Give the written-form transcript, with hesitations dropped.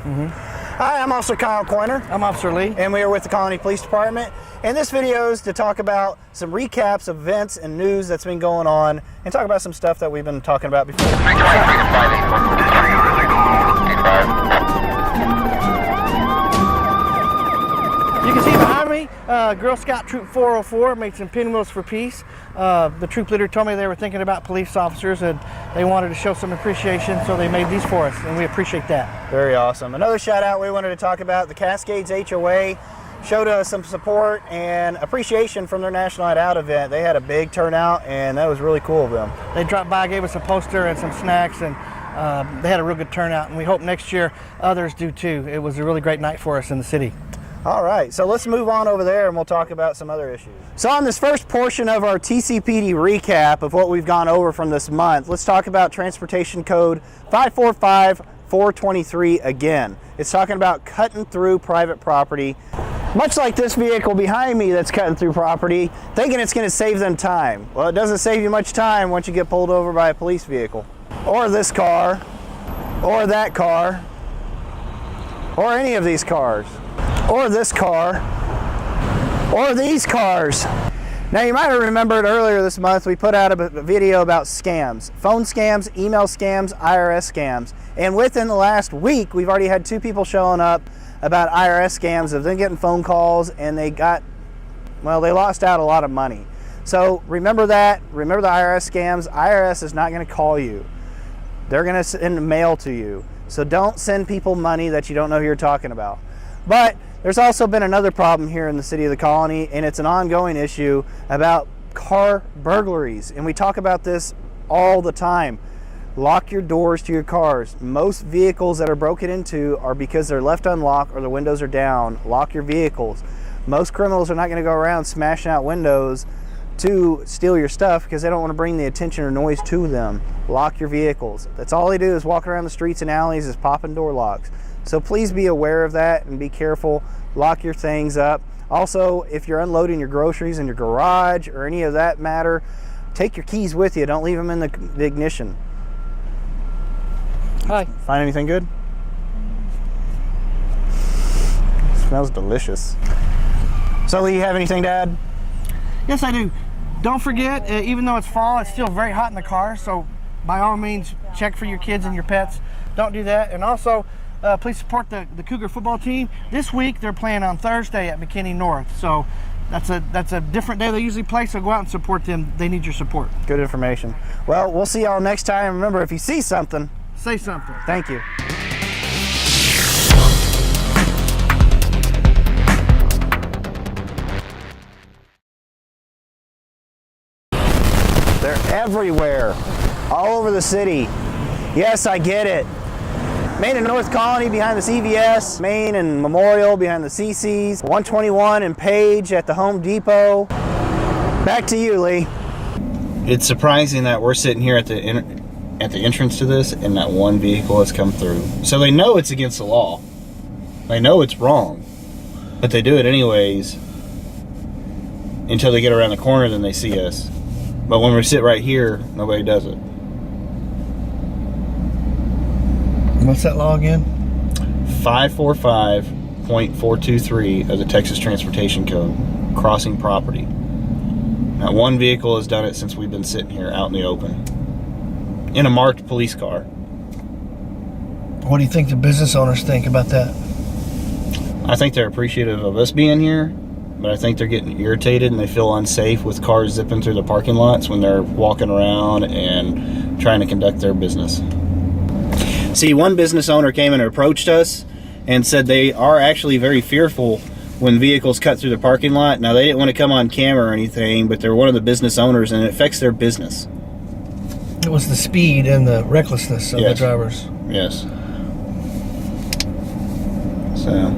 Hi, I'm Officer Kyle Coiner. I'm Officer Lee. And we are with the Colony Police Department. And this video is to talk about some recaps of events and news that's been going on and talk about some stuff that we've been talking about before. You can see behind me, Girl Scout Troop 404 made some pinwheels for peace. The troop leader told me they were thinking about police officers and they wanted to show some appreciation, so they made these for us, and we appreciate that. Very awesome. Another shout out we wanted to talk about, the Cascades HOA showed us some support and appreciation from their National Night Out event. They had a big turnout and that was really cool of them. They dropped by, gave us a poster and some snacks, and they had a real good turnout, and we hope next year others do too. It was a really great night for us in the city. All right, so let's move on over there and we'll talk about some other issues. So on this first portion of our TCPD recap of what we've gone over from this month, let's talk about Transportation Code 545-423 again. It's talking about cutting through private property, much like this vehicle behind me that's cutting through property, thinking it's going to save them time. Well, it doesn't save you much time once you get pulled over by a police vehicle, or this car, or that car, or any of these cars, or this car, or these cars. Now you might have remembered earlier this month we put out a video about scams, phone scams, email scams, IRS scams, and within the last week we've already had 2 people showing up about IRS scams of them getting phone calls, and they lost out a lot of money. So remember that, remember the IRS scams. IRS is not going to call you. They're going to send mail to you. So don't send people money that you don't know who you're talking about. But there's also been another problem here in the city of the Colony, and it's an ongoing issue about car burglaries. And we talk about this all the time. Lock your doors to your cars. Most vehicles that are broken into are because they're left unlocked or the windows are down. Lock your vehicles. Most criminals are not going to go around smashing out windows to steal your stuff because they don't want to bring the attention or noise to them. Lock your vehicles. That's all they do is walk around the streets and alleys is popping door locks. So please be aware of that and be careful. Lock your things up. Also, if you're unloading your groceries in your garage or any of that matter, take your keys with you. Don't leave them in the ignition. Hi. Find anything good? Smells delicious. So, Lee, you have anything to add? Yes, I do. Don't forget, even though it's fall, it's still very hot in the car, so by all means, check for your kids and your pets. Don't do that. And also, please support the Cougar football team. This week, they're playing on Thursday at McKinney North, so that's a different day they usually play, so go out and support them. They need your support. Good information. Well, we'll see y'all next time. Remember, if you see something, say something. Thank you. They're everywhere, all over the city. Yes, I get it. Main and North Colony behind the CVS, Main and Memorial behind the CC's, 121 and Page at the Home Depot. Back to you, Lee. It's surprising that we're sitting here at the entrance to this and that one vehicle has come through. So they know it's against the law. They know it's wrong, but they do it anyways until they get around the corner, then they see us. But when we sit right here, nobody does it. What's that law again? 545.423 of the Texas Transportation Code, crossing property. Now, one vehicle has done it since we've been sitting here out in the open in a marked police car. What do you think the business owners think about that? I think they're appreciative of us being here, but I think they're getting irritated and they feel unsafe with cars zipping through the parking lots when they're walking around and trying to conduct their business. See, one business owner came and approached us and said they are actually very fearful when vehicles cut through the parking lot. Now, they didn't want to come on camera or anything, but they're one of the business owners and it affects their business. It was the speed and the recklessness of the drivers. Yes. So